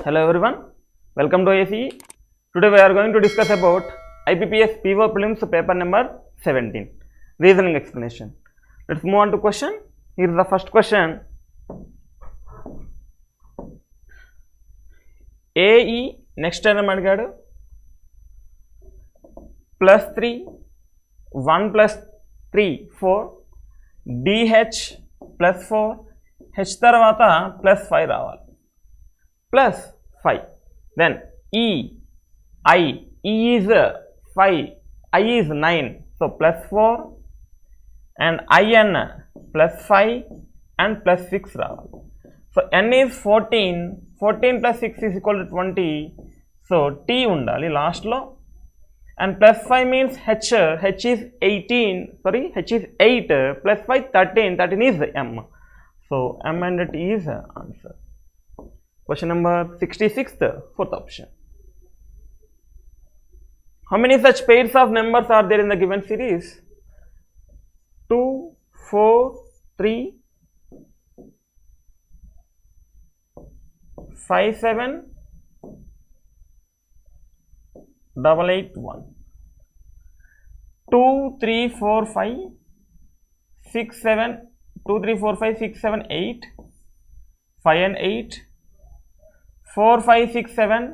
Hello everyone, welcome to ACE. Today we are going to discuss about IPPS PO Prelims paper number 17, reasoning explanation. Let's move on to question. Here is the first question. AE next term adgadu plus 3 1 plus 3 4 DH plus 4 H తర్వాత plus 5 రావాలి plus 5, then E is 5, I is 9, so plus 4 and IN plus 5 and plus 6 రావాలి. So N is 14 plus 6 is equal to 20, so T ఉండాలి last లో, and plus 5 means H is 8 plus 5 13 is M, so M and T is answer. Question number 66th, fourth option. How many such pairs of numbers are there in the given series? 2, 4, 3, 5, 7, 8, 8, 1. 2, 3, 4, 5, 6, 7, 2, 3, 4, 5, 6, 7, 8, 5 and 8. 4 5 6 7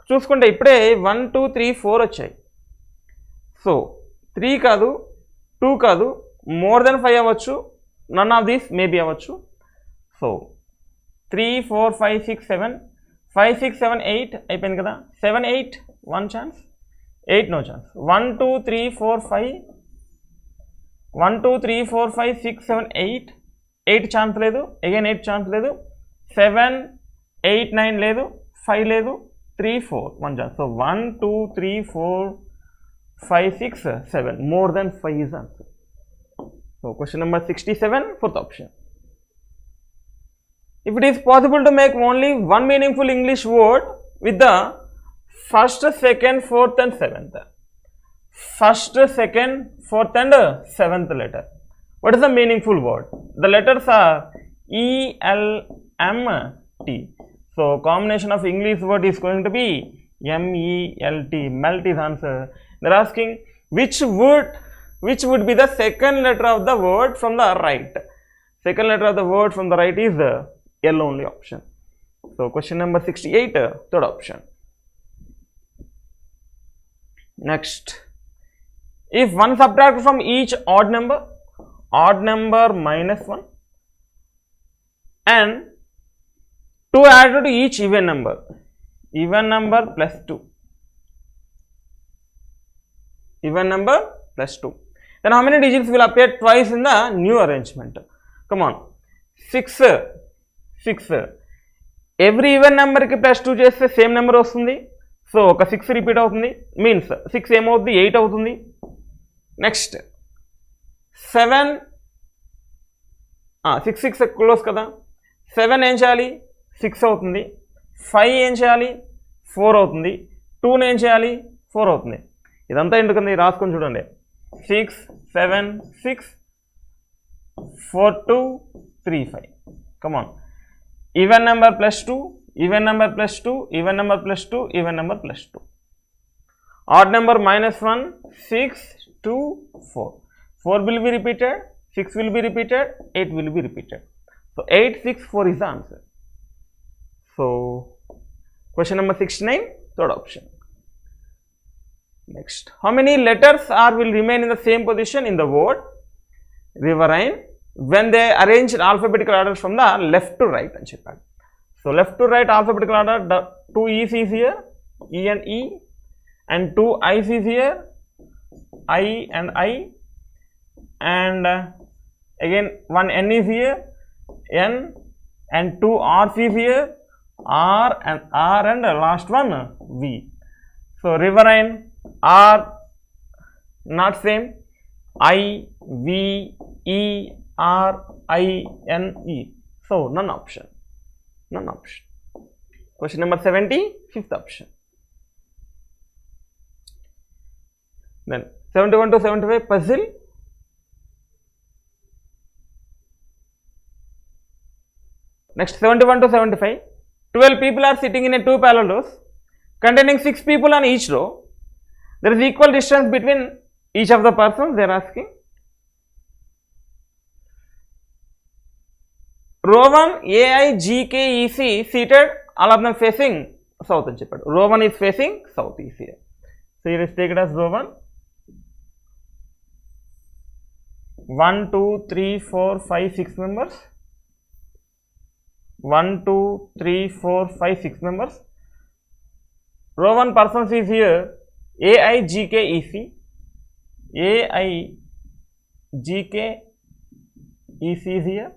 చూసుకుంటే ఇప్పుడే 1 2 3 4 వచ్చాయి. So 3 కాదు, 2 కాదు, more than 5 అవ్వచ్చు, none of these maybe అవ్వచ్చు. So 3 4 5 6 7 5 6 7 8 అయిపోయింది కదా. 7 8 1 chance, 8 no chance. 1 2 3 4 5 1 2 3 4 5 6 7 8 8 chance లేదు, అగైన్ 8 ఛాన్స్ లేదు, 7 8 9 లేదు, 5 లేదు, 3 4 1 chance. So 1 2 3 4 5 6 7, more than 5 is answer. So question number 67, fourth option. If it is possible to make only one meaningful English word with the first, second, fourth and seventh, first, second, fourth and seventh letter, what is the meaningful word? The letters are E L M T. So combination of English word is going to be M E L T. Melt is answer. They're asking which would be the second letter of the word from the right. Second letter of the word from the right is L only option. So question number 68, third option. Next, if one subtract from each odd number minus 1 and 2 added to each even number plus 2, even number plus 2, then how many digits will appear twice in the new arrangement? Come on, 6, every even number ki plus 2 చేస్తే same number వస్తుంది. So ఒక 6 repeat అవుతుంది, means 6 ఏమవుతుంది, 8 అవుతుంది. Next 7 6 6 close కదా, 7 ఏం చేయాలి, 6 అవుతుంది. 5 ఏం చేయాలి, 4 అవుతుంది. 2 ఏం చేయాలి, 4 అవుతుంది. ఇదంతా ఎందుకండి రాసుకొని చూడండి. 6 7 6 4 2 3 5. కమాన్, even number plus 2, even number plus 2, even number plus 2, even number plus 2. Odd number minus 1, 6 2 4. 4 will be repeated, 6 will be repeated, 8 will be repeated. So 8 6 4 is the answer. So question number 69, third option. Next, how many letters will remain in the same position in the word riverine when they arrange in alphabetical order from the left to right అని చెప్పాడు. So left to right alphabetical order, 2 E's is here, E and E, and 2 I's is here, I and I, and again one N is here, N, and 2 R's is here, R and last one V. So riverine R not same, I V E R I N E. So none option. Question number 70, fifth option. Then 71 to 75 puzzle. Next 71 to 75. 12 people are sitting in a 2 parallel rows containing 6 people on each row. There is equal distance between each of the persons. They are asking. Row 1 AI, GK, EC seated, all of them facing south and chepadu. Row 1 is facing south east here. So here is take it as row 1. 1, 2, 3, 4, 5, 6 members. 1, 2, 3, 4, 5, 6 members. Row 1 persons is here AI, GK, EC. AI, GK, EC is here.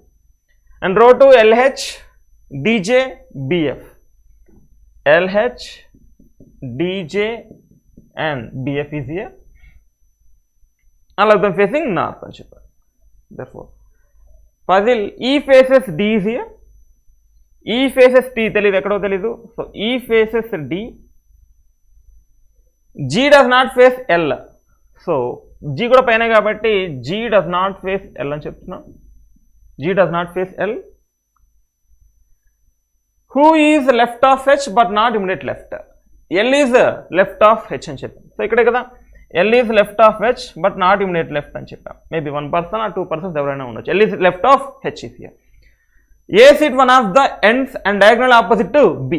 And row 2 LH, DJ, BF. LH, DJ and BF is here. All of them facing north and chepadu. Therefore, puzzle E faces D is here. E faces T తెలియదు ఎక్కడో తెలియదు. So E faces D. G does not face L. So G కూడా పైన కాబట్టి G does not face L అని చెప్తున్నాం. G does not face L. Who is left of H but not immediate left? L is left of H అని చెప్పాం. So ఇక్కడే కదా L is left of H but not immediate left అని చెప్పాం. Maybe 1 person or 2 persons ఎవరైనా ఉండొచ్చు. L is left of H is here. A sit one of the ends and diagonal opposite to B.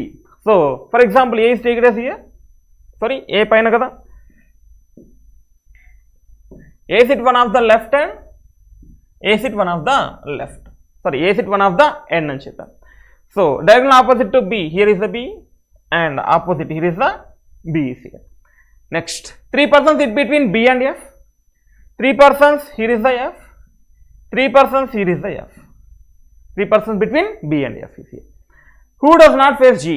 So for example A is taken as here. Sorry, A పైన కదా. A sit one of the left and A sit one of the left. Sorry, A sit one of the end అని చెప్పాం. So diagonal opposite to B, here is the B and opposite here is the B is here. Next, 3 persons sit between B and F. 3 persons, here is the F. 3 persons, here is the F. 3 persons between B and F is here. Who does not face G?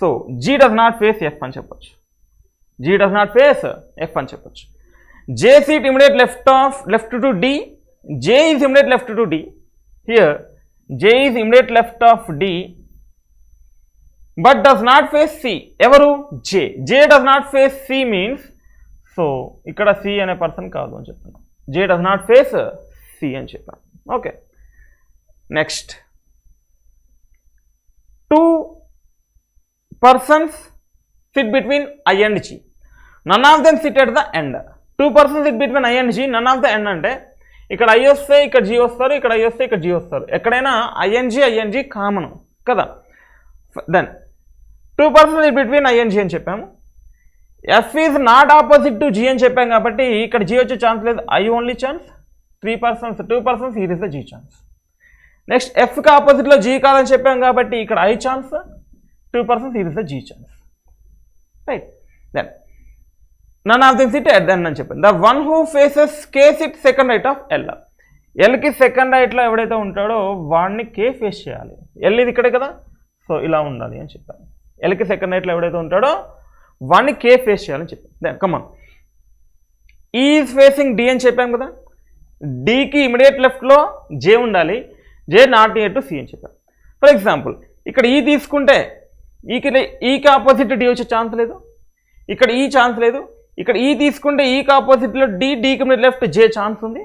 So G does not face F అని చెప్పొచ్చు. G does not face F అని చెప్పొచ్చు. J sit immediate left to D. J is immediate left to D. Here J is immediate left of D but does not face C. ఎవరు? J. J does not face C means, so ఇక్కడ C అనే person కాదు అని చెప్తున్నాం. J does not face C అని చెప్పాం. Okay, next 2 persons sit between I and G. None of them sit at the end. 2 persons sit between I and G, none of the end అంటే ఇక్కడ I వస్తే ఇక్కడ G వస్తారు, ఇక్కడ I వస్తే ఇక్కడ G వస్తారు. ఎక్కడైనా ING కామన్ కదా. Then 2 persons sit between I and G అని చెప్పాము. F is not opposite to G అని చెప్పాం కాబట్టి ఇక్కడ G వచ్చే ఛాన్స్ లేదు. I only chance. 2 persons here is the G chance. Next Fకి ఆపోజిట్లో G కాదని చెప్పాం కాబట్టి ఇక్కడ I chance. 2 persons here is the G chance. Right. Then none of them sit at the end అని చెప్పాను. The one who faces K sit second right of L. Lకి second రైట్లో ఎవడైతే ఉంటాడో వాడిని K ఫేస్ చేయాలి. L ఇది ఇక్కడే కదా, సో ఇలా ఉండాలి అని చెప్పాను. Lకి సెకండ్ రైట్లో ఎవడైతే ఉంటాడో వాడిని K ఫేస్ చేయాలని చెప్పాను. Then come on E is facing D అని చెప్పాం కదా. Dకి ఇమీడియట్ లెఫ్ట్లో J ఉండాలి. J not near to C అని చెప్పాను. ఫర్ ఎగ్జాంపుల్ ఇక్కడ E తీసుకుంటే ఈకి ఆపోజిట్ D వచ్చే ఛాన్స్ లేదు. ఇక్కడ ఈ ఛాన్స్ లేదు. ఇక్కడ ఈ తీసుకుంటే ఈకి ఆపోజిట్లో డీకి లెఫ్ట్ J ఛాన్స్ ఉంది.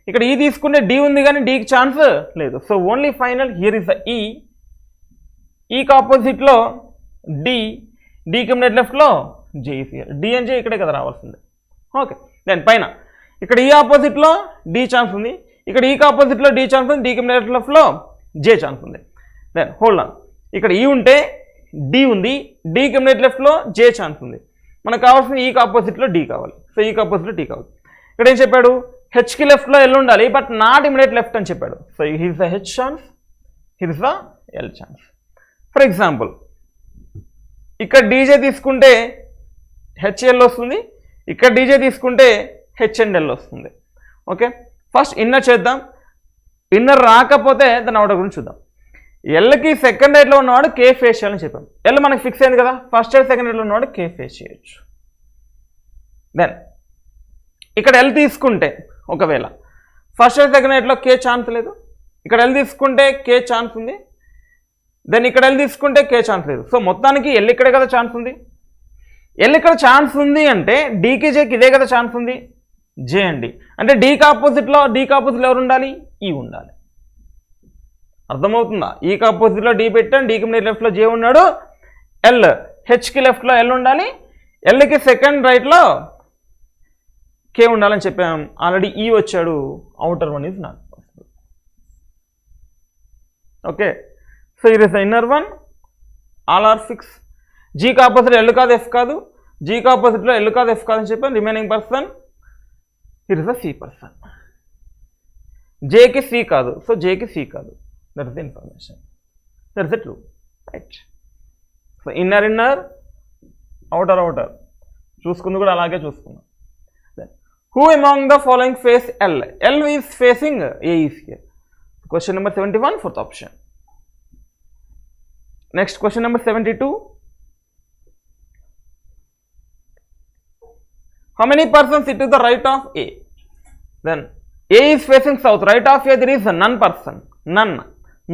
ఇక్కడ ఈ తీసుకుంటే D ఉంది కానీ Dకి ఛాన్స్ లేదు. So only final here is the ఈకి ఆపోజిట్లో డీకి లెఫ్ట్లో J is here. D and J ఇక్కడే కదా రావాల్సింది. ఓకే, దెన్ పైన ఇక్కడ ఈ ఆపోజిట్లో D ఛాన్స్ ఉంది, ఇక్కడ ఈకి ఆపోజిట్లో D ఛాన్స్ ఉంది, డీకి లెఫ్ట్లో J ఛాన్స్ ఉంది. దెన్ హోల్డ్ ఆన్, ఇక్కడ ఈ ఉంటే D ఉంది, డీకి లెఫ్ట్లో J ఛాన్స్ ఉంది. మనకు కావాల్సిన ఈకి ఆపోజిట్లో D కావాలి. సో ఈకి ఆపోజిట్లో T కావాలి. ఇక్కడ ఏం చెప్పాడు? హెచ్కి లెఫ్ట్లో L ఉండాలి బట్ నాట్ ఇమిడియట్ లెఫ్ట్ అని చెప్పాడు. So here is the H chance, here is the L chance. For example ఇక్కడ DJ తీసుకుంటే HL వస్తుంది, ఇక్కడ DJ తీసుకుంటే HL వస్తుంది. ఓకే, ఫస్ట్ ఇన్నర్ చేద్దాం. ఇన్నర్ రాకపోతే దాని అవుటర్ గురించి చూద్దాం. Lకి సెకండ్ రైట్లో ఉన్నవాడు K ఫేస్ చేయాలని చెప్పాం. L మనకి ఫిక్స్ అయింది కదా, ఫస్ట్ రైట్ సెకండ్ రైట్లో ఉన్నవాడు K ఫేస్ చేయొచ్చు. దెన్ ఇక్కడ L తీసుకుంటే ఒకవేళ ఫస్ట్ రైట్ సెకండ్ రైట్లో K ఛాన్స్ లేదు, ఇక్కడ L తీసుకుంటే K ఛాన్స్ ఉంది, దెన్ ఇక్కడ L తీసుకుంటే K ఛాన్స్ లేదు. సో మొత్తానికి L ఇక్కడే కదా ఛాన్స్ ఉంది. L ఇక్కడ ఛాన్స్ ఉంది అంటే Dకి Jకి ఇదే కదా ఛాన్స్ ఉంది, J అండి. అంటే Dకి ఆపోజిట్లో ఎవరు ఉండాలి? E ఉండాలి. అర్థమవుతుందా? ఈకి ఆపోజిట్లో డి పెట్టాను, డీకి లెఫ్ట్లో జే ఉన్నాడు, ఎల్ హెచ్కి లెఫ్ట్లో ఎల్ ఉండాలి, ఎల్కి సెకండ్ రైట్లో కే ఉండాలని చెప్పాం. ఆల్రెడీ ఈ వచ్చాడు, outer one is not possible. Okay, so it is the inner one, all are fix. జీకి ఆపోజిట్ ఎల్ కాదు ఎఫ్ కాదు, జీకి ఆపోజిట్లో ఎల్ కాదు ఎఫ్ కాదు అని చెప్పాను. Remaining person it is the C person. జేకి సి కాదు, సో జేకి సి కాదు. That is the information, that is the true, right. So inner inner, outer outer చూసుకుంది కూడా అలాగే చూసుకున్నాం. Who among the following face L? L is facing A is here. Question number 71, fourth option. Next, question number 72. How many persons sit to the right of A? Then A is facing south. Right of A there is none person. None.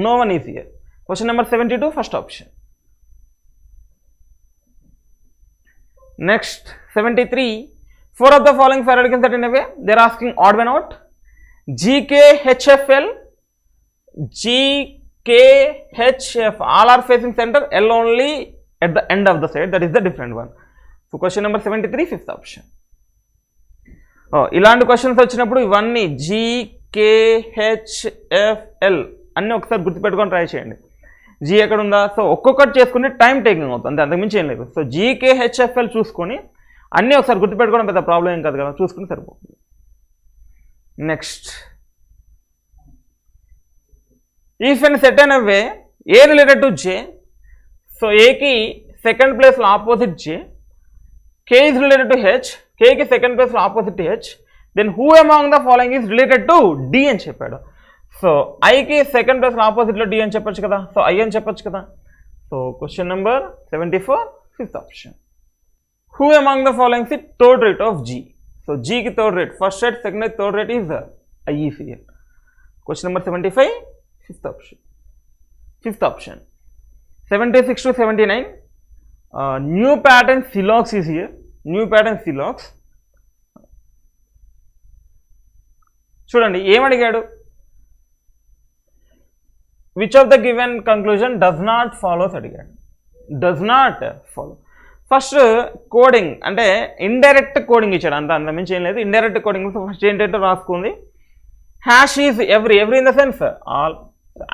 No one is here. Question number 72, first option. Next, 73. 4 of the following Faraday can set in a way. They are asking odd one out. GKHFL, GKHF, all are facing center, L only at the end of the side. That is the different one. So question number 73, fifth option. ఇలాంటి questions వచ్చినప్పుడు ఇవన్నీ GKHFL అన్నీ ఒకసారి గుర్తుపెట్టుకొని try చేయండి. G ఎక్కడ ఉందా? So ఒక్కొక్కటి చేసుకుని టైం టేకింగ్ అవుతుంది, అంతకుమించి ఏం లేదు. సో GKHFL చూసుకొని అన్నీ ఒకసారి గుర్తుపెట్టుకోవడం పెద్ద ప్రాబ్లం ఏం కాదు కదా, చూసుకుని సరిపోతుంది. నెక్స్ట్, ఈఫ్ అండ్ సెట్ అయిన way A related to J, so ఏకి సెకండ్ ప్లేస్లో opposite J, K is related to H, కేకి సెకండ్ ప్లేస్లో opposite H, then who among the following is related to D అని చెప్పాడు. సో ఐకి second ప్లేస్లో ఆపోజిట్లో డి అని చెప్పొచ్చు కదా, సో ఐ అని చెప్పొచ్చు కదా. So question number 74, fifth option. Who among the following is third rate of G? So G ki third rate, first rate, second rate, third rate is I is here. Question number 75, fifth option. Fifth option. 76 to 79. New pattern Silox is here. New pattern Silox. చూడండి ఏం అడిగాడు? Which of the given conclusion does not follows అడిగాడు. Does not follow. First coding అంటే indirect coding ఇచ్చాడు, అంత మించి ఏం లేదు. ఇండైరెక్ట్ కోడింగ్ ఫస్ట్ ఏంటంటే రాసుకుంది, hash is every, every in the sense all,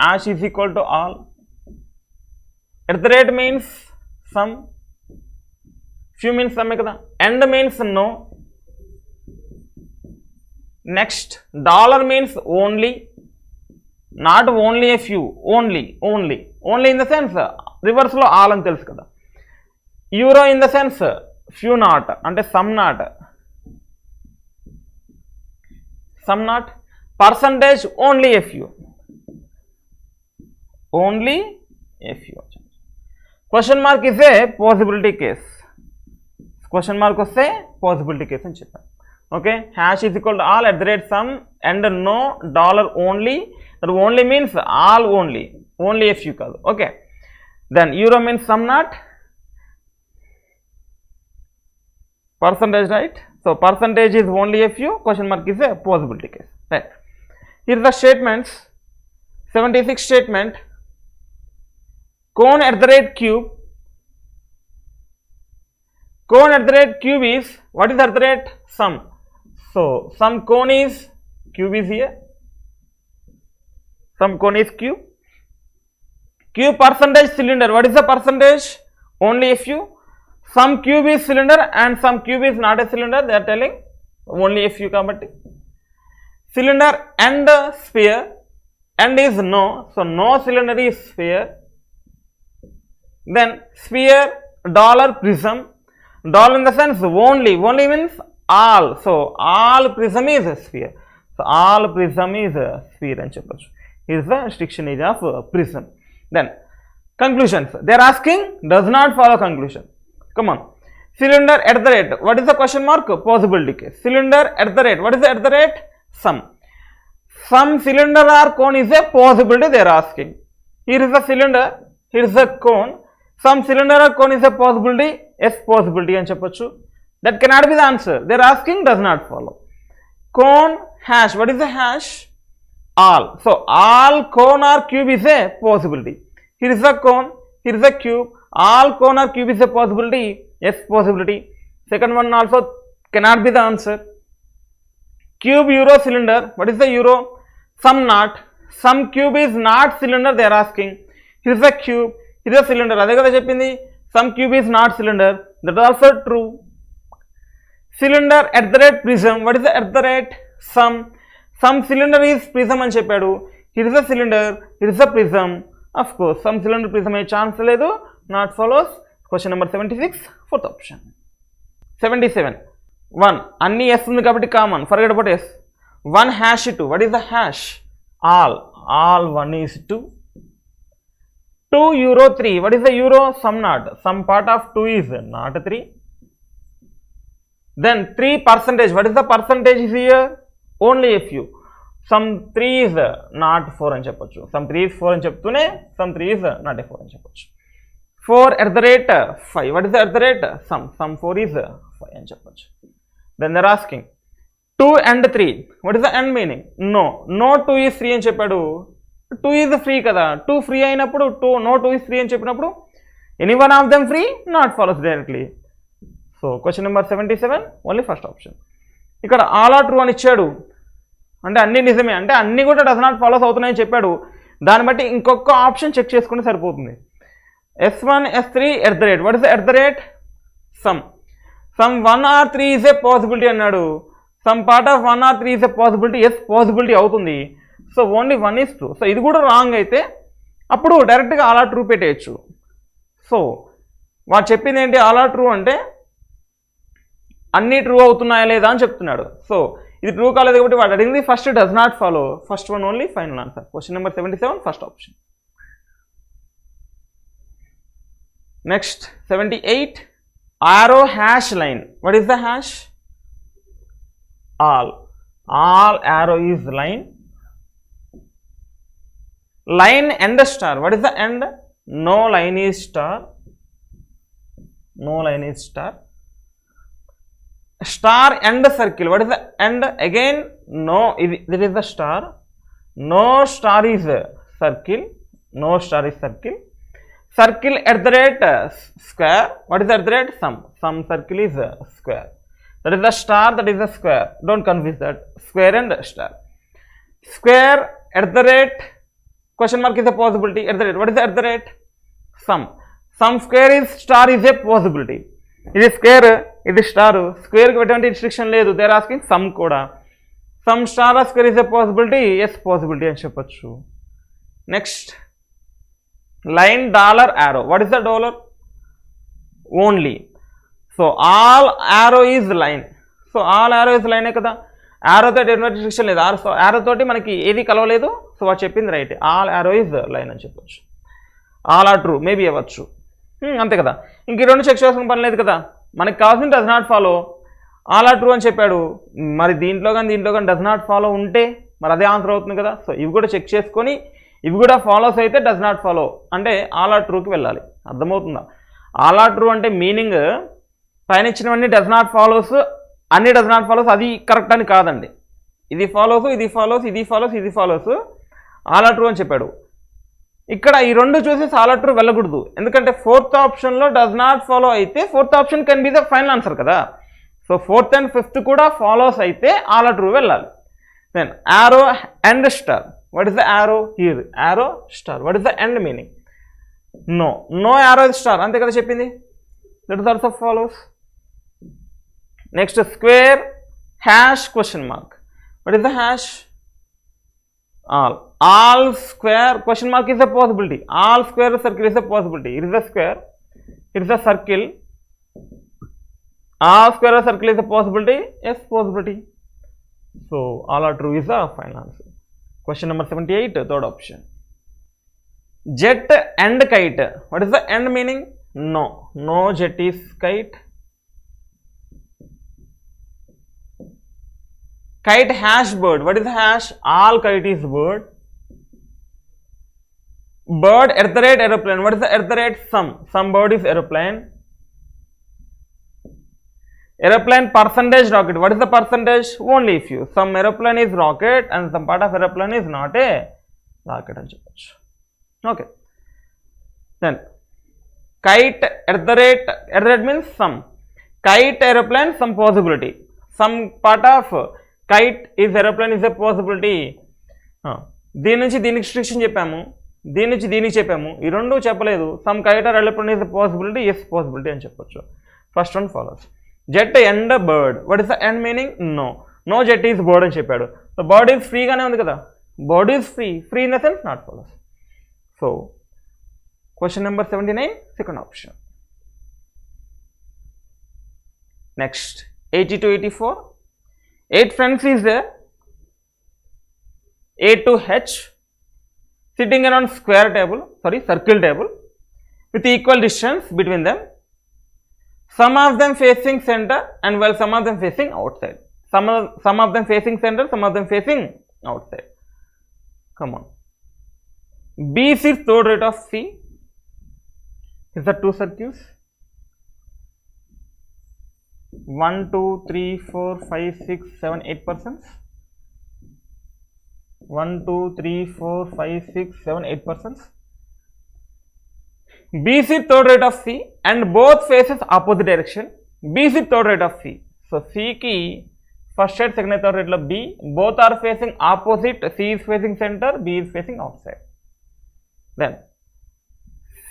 hash is equal to all, at the rate means some, few means సమ్మే కదా, and means no, next dollar means only, not only a few, only only only in the sense రివర్స్లో all అని తెలుసు కదా. Euro in the sense few not అంటే some not, some not, percentage only a few, only a few. Question mark is a possibility case, question mark వస్తే possibility case అని చెప్పాను. Okay, hash is equal to all, at the rate some, and no, dollar only, that only means all only, only a few కాదు. Okay, then euro means some not, percentage, right? So percentage is only a few, question mark is a possibility case, right? Here the statements. 76 statement, cone at the rate cube, cone at the rate cube is, what is at the rate? Sum. So some cone is, cube is here, some cone is cube, cube percentage cylinder, what is the percentage? Only a few. Some cube is cylinder and some cube is not a cylinder, they are telling only a few kabatti. Cylinder and sphere, and is no, so no cylinder is sphere. Then sphere, dollar, prism, dollar in the sense only, only means all, so all prism is a sphere, so all prism is a sphere and cheppochu. Here is the restriction age of prism. Then conclusions, they are asking does not follow conclusion. Come on, cylinder at the rate, what is the question mark? Possibility case. Cylinder at the rate, what is the at the rate? Sum. Some cylinder or cone is a possibility they are asking. Here is the cylinder, here is the cone, some cylinder or cone is a possibility, yes possibility and cheppochu. That cannot be the answer, they are asking does not follow. Cone, hash, what is the hash? all. So all cone or cube is a possibility. Here is a cone, here is a cube. All cone or cube is a possibility. Yes, possibility. Second one also cannot be the answer. Cube, euro, cylinder. What is the euro? Some not. Some cube is not cylinder, they are asking. Here is a cube, here is a cylinder. Ade kada cheppindi. Some cube is not cylinder. That is also true. Cylinder at the rate prism. What is the at the rate? Some cylinder is prism అని చెప్పాడు. Here is a cylinder, here is a prism. Of course, some cylinder prism అయ్యే chance లేదు. Not follows. Question number 76, fourth option. 77. 1. అన్ని S ఉంది కాబట్టి common. Forget about S. 1 hash 2. What is the hash? All 1 is 2. 2 euro 3. What is the euro? Some not. Some part of 2 is not 3. Then 3 percentage. What is the percentage here? Only a few. Some 3 is not 4 అని చెప్పొచ్చు. Some 3 is 4 అని చెప్తూనే some 3 is not a 4 అని చెప్పొచ్చు. 4 at the rate 5. What is the at the rate? Some 4 is 5 అని చెప్పొచ్చు. Then they are asking 2 and 3. What is the end meaning? No 2 is 3 అని చెప్పాడు. 2 is free కదా. 2 free అయినప్పుడు 2 is 3 అని చెప్పినప్పుడు any one of them free? Not follows directly. So question number 77, only first option. ఇక్కడ all are true అని ఇచ్చాడు అంటే అన్ని నిజమే అంటే అన్ని కూడా డస్ నాట్ ఫాలోస్ అవుతున్నాయని చెప్పాడు. దాన్ని బట్టి ఇంకొక ఆప్షన్ చెక్ చేసుకుంటే సరిపోతుంది. S1 S3 at the rate. What is the at the rate? Some 1 or 3 is a possibility అన్నాడు. Some part of 1 or 3 is a possibility. Yes, possibility అవుతుంది. So only 1 is true. So ఇది కూడా wrong అయితే అప్పుడు డైరెక్ట్గా all are true పెట్టేయచ్చు. So వాడు చెప్పింది ఏంటి? ఆల్ ఆర్ ట్రూ అంటే అన్నీ ట్రూ అవుతున్నాయా లేదా అని చెప్తున్నాడు. సో ఇది ట్రూ కాలేదు కాబట్టి వాడు అడిగింది first does not follow. First one only final answer. Question number 77, first option. Next 78. arrow hash line. What is the hash? All arrow is line. Line and star. What is the end? No line is star. No line is star. Star and circle. What is the end? Again no. This is the star. No star is circle. No star is circle. Circle at the rate square. What is at the rate? Some circle is square. That is the star, that is the square. Don't confuse that. Square and star. Square at the rate, question mark is a possibility. At the rate. What is the at the rate? Some square is star is a possibility. ఇది square, ఇది star. స్క్వేర్కి ఎటువంటి restriction లేదు. They are asking some కూడా. Some star or square is a possibility. Yes, possibility అని చెప్పొచ్చు. Next line dollar arrow. What is the dollar? Only. So all arrow is line. So all arrow is లైనే కదా. యారోతో ఎటువంటి restriction లేదు. So arrow తోటి మనకి ఏది కలవలేదు. సో వాడు చెప్పింది right. All arrow is line అని చెప్పొచ్చు. ఆల్ ఆర్ ట్రూ మేబీ అవ్వచ్చు. అంతే కదా. ఇంక ఈ రెండు చెక్ చేసుకోవడం పని లేదు కదా. మనకి కావాల్సింది does not follow. All are true అని చెప్పాడు. మరి దీంట్లో కానీ డస్ నాట్ ఫాలో ఉంటే మరి అదే ఆన్సర్ అవుతుంది కదా. సో ఇవి కూడా చెక్ చేసుకొని ఇవి కూడా ఫాలోస్ అయితే డస్ నాట్ ఫాలో అంటే ఆల్ ఆర్ ట్రూకి వెళ్ళాలి. అర్థమవుతుందా? ఆల్ ఆర్ ట్రూ అంటే మీనింగ్ పైన ఇచ్చినవన్నీ డస్ నాట్ ఫాలోస్, అన్ని డస్ నాట్ ఫాలోస్ అది కరెక్ట్ అని కాదండి. ఇది ఫాలోస్, ఇది ఫాలోస్, ఇది ఫాలోస్, ఇది ఫాలోస్, ఆల్ ఆర్ ట్రూ అని చెప్పాడు. ఇక్కడ ఈ రెండు చూసి ఆల్ ఆర్ ట్రూ వెళ్ళకూడదు. ఎందుకంటే ఫోర్త్ ఆప్షన్లో డస్ నాట్ ఫాలో అయితే fourth option can be the final answer కదా. సో ఫోర్త్ అండ్ ఫిఫ్త్ కూడా ఫాలోస్ అయితే ఆల్ ఆర్ ట్రూ వెళ్ళాలి. Then arrow and star. What is the arrow? Here arrow star. What is the end meaning? No arrow star. అంతే కదా చెప్పింది. That is also follows. Next square hash question mark. What is the hash? all square question mark is a possibility. All square circle is a possibility. It is a square, it is a circle. All square circle is a possibility. Yes, possibility. So all are true is the final answer. Question number 78, third option. Jet and kite. What is the end meaning? No jet is kite. Kite hash bird. What is the hash? All kite is bird. Bird at the rate aeroplane. What is the at the rate? Some bird is aeroplane. Aeroplane percentage rocket. What is the percentage? Only few. Some aeroplane is rocket and some part of aeroplane is not a rocket అని చెప్పచ్చు. Okay. Then kite at the rate means some. Kite aeroplane some possibility. Some part of kite is aeroplane is a possibility. దీని నుంచి దీనికి restriction చెప్పాము, దీని నుంచి దీనికి చెప్పాము, ఈ రెండు చెప్పలేదు. Some kite or aeroplane is a possibility, yes possibility అని చెప్పొచ్చు. First one follows. Jet and bird. What is the end meaning? No jet is bird అని చెప్పాడు. సో బర్డ్ ఈజ్ ఫ్రీగానే ఉంది కదా, bird is free in the sense not follows. So question number 79 second option. Next 80 to 84. 8 friends is there, A to H, sitting around circle table with equal distance between them. Some of them facing center and while some of them facing outside. Some of them facing center, some of them facing outside. Come on. B is third rate of C. Is the two circles. 1, 2, 3, 4, 5, 6, 7, 8%. 1, 2, 3, 4, 5, 6, 7, 8%. B is third rate of C and both faces opposite direction. B is third rate of C. So C ki first rate, second rate, third rate of B. Both are facing opposite. C is facing center, B is facing outside. Then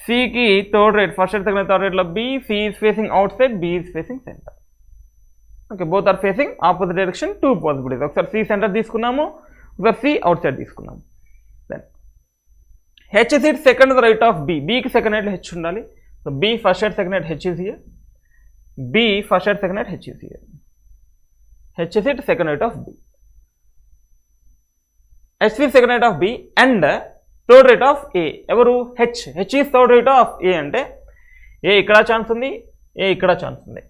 C ki third rate, first rate, second rate, third rate of B. C is facing outside, B is facing center. Okay, both are facing opposite direction. Two possibilities. ఒకసారి C center తీసుకున్నాము, ఒకసారి C outside తీసుకున్నాము. Then H is it second to the right of B. B ki second rate H ఉండాలి. So B first rate, second rate H is here. B first rate, second rate H is here. H is it second rate of B. H is second rate of B and third rate of A. ఎవరు? H. H is third rate of A అంటే A ఇక్కడ chance ఉంది, A ఇక్కడ chance ఉంది.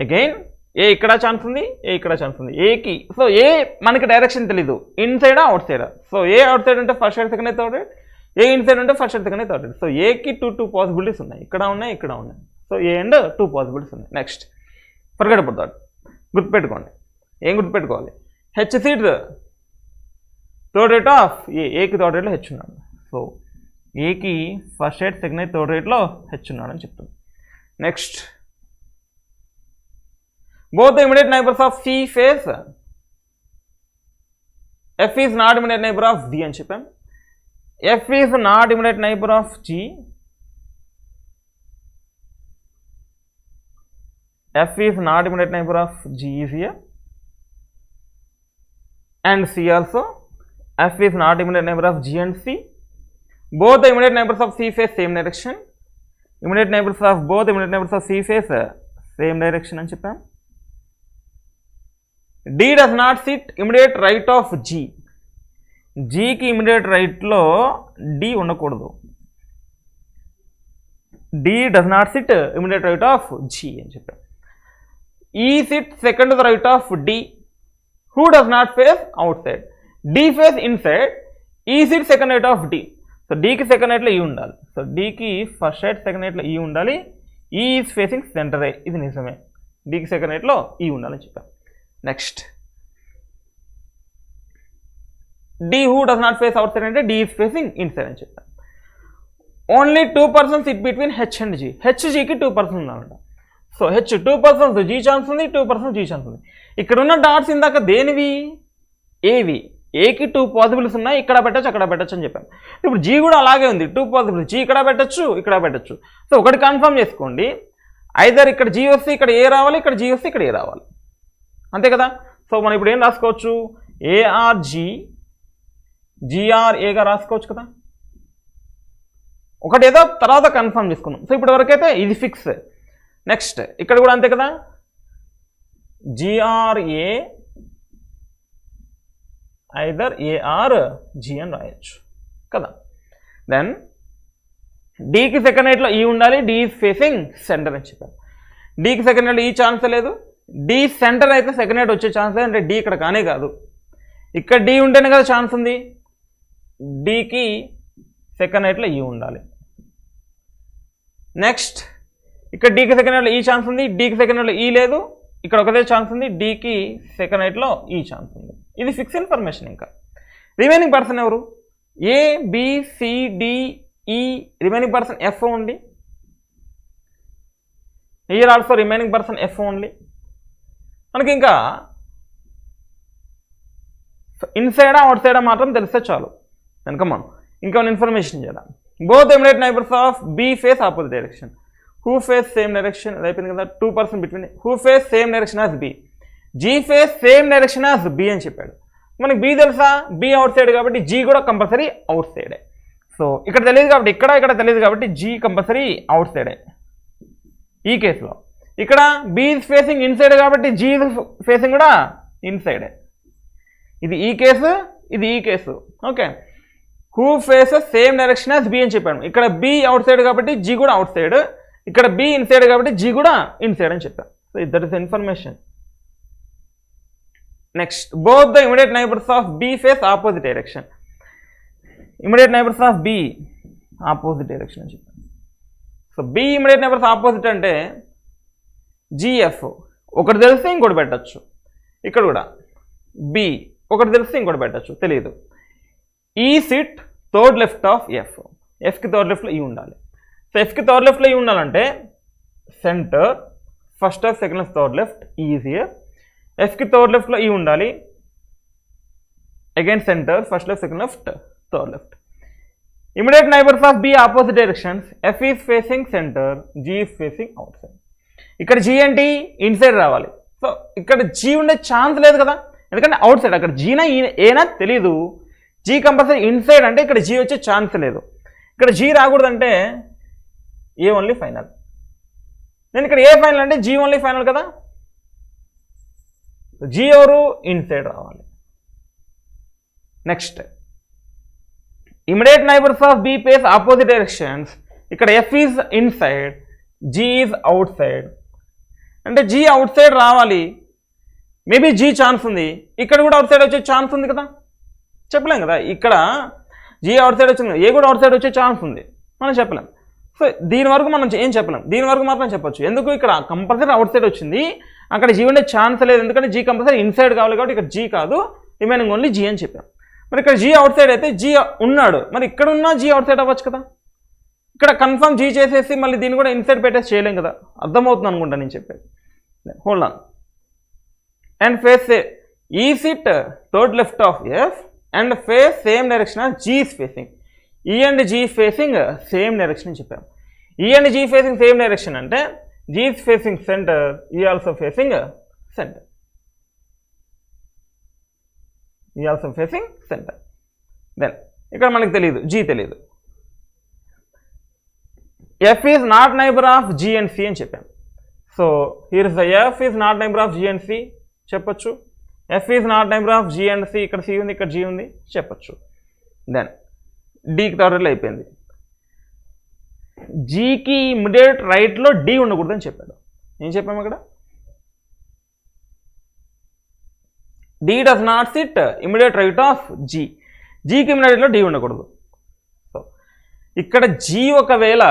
Again ఏ ఇక్కడ chance ఉంది, ఏ ఇక్కడ chance ఉంది. ఏకి సో ఏ మనకి డైరెక్షన్ తెలీదు, ఇన్సైడా అవుట్ సైడా. సో ఏ అవుట్ సైడ్ అంటే first side, second third right. A inside అంటే first side, second third right. So ఏకి టూ పాసిబిలిటీస్ ఉన్నాయి, ఇక్కడ ఉన్నాయి, ఇక్కడ ఉన్నాయి. సో ఏ అండ్ 2 పాసిబిలిటీస్ ఉన్నాయి. Next forget about that. గుర్తుపెట్టుకోండి. ఏం గుర్తుపెట్టుకోవాలి? H seat third right of ఏకి థర్డ్ రేట్లో హెచ్ ఉన్నాడు. సో ఏకి first side, second right, third రేట్లో హెచ్ ఉన్నాడని చెప్తుంది. Next both the immediate neighbors of C face F is not immediate neighbor of G అని చెప్పాం. F is not immediate neighbor of G. F is not immediate neighbor of G is here and C also. F is not immediate neighbor of G and C. Both the immediate neighbors of C face same direction. Immediate neighbors of both immediate neighbors of C face same direction అని చెప్పాం. D does not sit immediate right of G. G కి immediate right లో D ఉండకూడదు. D does not sit immediate right of G అని చెప్పాం. E sits second to the right of D. Who does not face outside? D face inside. E sits second right of D. So D కి second right లో E ఉండాలి. So D కి first right, second right లో E ఉండాలి. E is facing center. ఇది నిజమే. D కి second right లో E ఉండాలని చెప్పాం. Next D who does not face outside అంటే D is facing inside అని చెప్పాను. Only 2 persons sit between H and G. H Gకి 2 persons ఉన్నారంట. So H 2 persons G chance ఉంది, 2 persons G ఛాన్స్ ఉంది. ఇక్కడ ఉన్న డాట్స్ ఇందాక దేనివి? ఏవి? ఏకి 2 పాసిబిలిటీస్ ఉన్నాయి, ఇక్కడ పెట్టచ్చు, అక్కడ పెట్టచ్చు అని చెప్పాను. ఇప్పుడు G కూడా అలాగే ఉంది, 2 పాసిబిలిటీస్. G ఇక్కడ పెట్టచ్చు, ఇక్కడ పెట్టచ్చు. సో ఒకటి కన్ఫర్మ్ చేసుకోండి, ఐదర్ ఇక్కడ G వస్తే ఇక్కడ ఏ రావాలి, ఇక్కడ G వస్తే ఇక్కడ ఏ రావాలి, అంతే కదా. సో మనం ఇప్పుడు ఏం రాసుకోవచ్చు? ARG GRAగా రాసుకోవచ్చు కదా. ఒకటి ఏదో తర్వాత కన్ఫర్మ్ చేసుకుందాం. సో ఇప్పటి వరకు అయితే ఇది ఫిక్స్. నెక్స్ట్ ఇక్కడ కూడా అంతే కదా, GRA ఐదర్ ARG అని రాయొచ్చు కదా. దెన్ డీకి సెకండ్ రైట్లో ఈ ఉండాలి, D ఈజ్ ఫేసింగ్ సెంటర్ అని చెప్పారు. డీకి సెకండ్ రైట్లో ఈ ఛాన్స్ లేదు, D సెంటర్ అయితే సెకండ్ రైట్ వచ్చే ఛాన్స్ లేదు, అంటే D ఇక్కడ కానే కాదు. ఇక్కడ D ఉంటేనే కదా ఛాన్స్ ఉంది. Dకి సెకండ్ రైట్లో ఈ ఉండాలి. నెక్స్ట్ ఇక్కడ డీకి సెకండ్ హైట్లో ఈ ఛాన్స్ ఉంది, డీకి సెకండ్ హైట్లో ఈ లేదు, ఇక్కడ ఒకటే ఛాన్స్ ఉంది, డీకి సెకండ్ హైట్లో ఈ ఛాన్స్ ఉంది. ఇది ఫిక్స్ ఇన్ఫర్మేషన్. ఇంకా రిమైనింగ్ పర్సన్ ఎవరు? ఏ, బి, సి, డి, ఈ remaining person F only. Here also remaining person F only. మనకి ఇంకా ఇన్సైడా అవుట్ సైడా మాత్రం తెలిస్తే చాలు. కనుక మనం ఇంకా ఇన్ఫర్మేషన్ చేద్దాం. Both immediate neighbours of B face opposite direction. Who face same direction? అది అయిపోయింది కదా. 2% between who face same direction as B. G face same direction as B అని చెప్పాడు. మనకి బి తెలుసా, బి అవుట్ సైడ్ కాబట్టి జీ కూడా కంపల్సరీ అవుట్ సైడే. సో ఇక్కడ తెలియదు కాబట్టి ఇక్కడ తెలియదు కాబట్టి జీ కంపల్సరీ అవుట్ సైడే ఈ కేసులో. ఇక్కడ బి ఇస్ ఫేసింగ్ ఇన్సైడ్ కాబట్టి జీ ఫేసింగ్ కూడా ఇన్సైడే. ఇది ఈ కేసు, ఇది ఈ case. Okay, who faces same direction as B అని చెప్పాను. ఇక్కడ బి అవుట్ సైడ్ కాబట్టి జీ కూడా అవుట్ సైడ్, ఇక్కడ బి ఇన్సైడ్ కాబట్టి జీ కూడా ఇన్సైడ్ అని చెప్పాను. So that is information. Next, both the immediate neighbours of B face opposite direction. Immediate neighbours of B opposite direction అని చెప్పాను. So B immediate neighbours opposite అంటే GF ఒకటి తెలిస్తే ఇంకోటి పెట్టచ్చు. ఇక్కడ కూడా బి ఒకటి తెలిస్తే ఇంకోటి పెట్టచ్చు, తెలియదు. E sit third left of F. ఎఫ్కి థర్డ్ లెఫ్ట్లో ఈ ఉండాలి. సో ఎఫ్కి థర్డ్ లెఫ్ట్లో ఈ ఉండాలంటే centre first left second left third left easier. ఎఫ్కి థర్డ్ లెఫ్ట్లో ఈ ఉండాలి, again centre first left second left third left. Immediate neighbours of B opposite directions. F is facing centre, G is facing outside. ఇక్కడ G ఏంటి, inside రావాలి. So ఇక్కడ G ఉండే chance లేదు కదా, ఎందుకంటే అవుట్ సైడ్. అక్కడ జీనా ఏనా తెలీదు, జీ కంపల్సరీ ఇన్సైడ్ అంటే ఇక్కడ జీ వచ్చే ఛాన్స్ లేదు. ఇక్కడ జీ రాకూడదంటే ఏ ఓన్లీ ఫైనల్. నేను ఇక్కడ ఏ ఫైనల్ అంటే జీ ఓన్లీ ఫైనల్ కదా. జీ ఎవరు, ఇన్సైడ్ రావాలి. Next, immediate neighbours of B face opposite directions. ఇక్కడ F is inside, G is outside. అంటే జీ అవుట్ సైడ్ రావాలి, మేబీ జీ ఛాన్స్ ఉంది, ఇక్కడ కూడా అవుట్ సైడ్ వచ్చే ఛాన్స్ ఉంది కదా, చెప్పలేం కదా. ఇక్కడ జీ అవుట్ సైడ్ వచ్చింది, ఏ కూడా అవుట్ సైడ్ వచ్చే ఛాన్స్ ఉంది, మనం చెప్పలేం. సో దీని వరకు మనం ఏం చెప్పలేం, దీని వరకు మాత్రం చెప్పొచ్చు. ఎందుకు, ఇక్కడ కంపల్సరీ అవుట్ సైడ్ వచ్చింది, అక్కడ జీ ఉండే ఛాన్స్ లేదు, ఎందుకంటే జీ కంపల్సరీ ఇన్సైడ్ కావాలి కాబట్టి ఇక్కడ జీ కాదు, రిమైనింగ్ ఓన్లీ జీ అని చెప్పాం. మరి ఇక్కడ జీ అవుట్ సైడ్ అయితే జీ ఉన్నాడు, మరి ఇక్కడ ఉన్న జీ అవుట్ సైడ్ అవ్వచ్చు కదా. ఇక్కడ కన్ఫర్మ్ జీ చేసేసి మళ్ళీ దీన్ని కూడా ఇన్సైడ్ పెట్టేసి చేయలేం కదా. అర్థమవుతుంది అనుకుంటా నేను చెప్పేది. Hold on. And face E sit third left of F and face same direction of G is facing. E and G facing same direction అని చెప్పాము. E and G facing same direction అంటే G is facing centre, E also facing centre, E also facing centre. Then ఇక్కడ మనకు తెలియదు, G తెలియదు. F is not neighbour of G and C అని చెప్పాము. So here is the F is not neighbour of G and C చెప్పొచ్చు. F is not neighbour of G and C, ఇక్కడ C ఉంది, ఇక్కడ జీ ఉంది చెప్పొచ్చు. Then డీకి థర్డ్లో అయిపోయింది. జీకి immediate రైట్లో డి ఉండకూడదని చెప్పాడు. ఏం చెప్పాము ఇక్కడ, D does not sit immediate right of G. జీకి ఇమిడియట్ రైట్లో డి ఉండకూడదు. సో ఇక్కడ జీ ఒకవేళ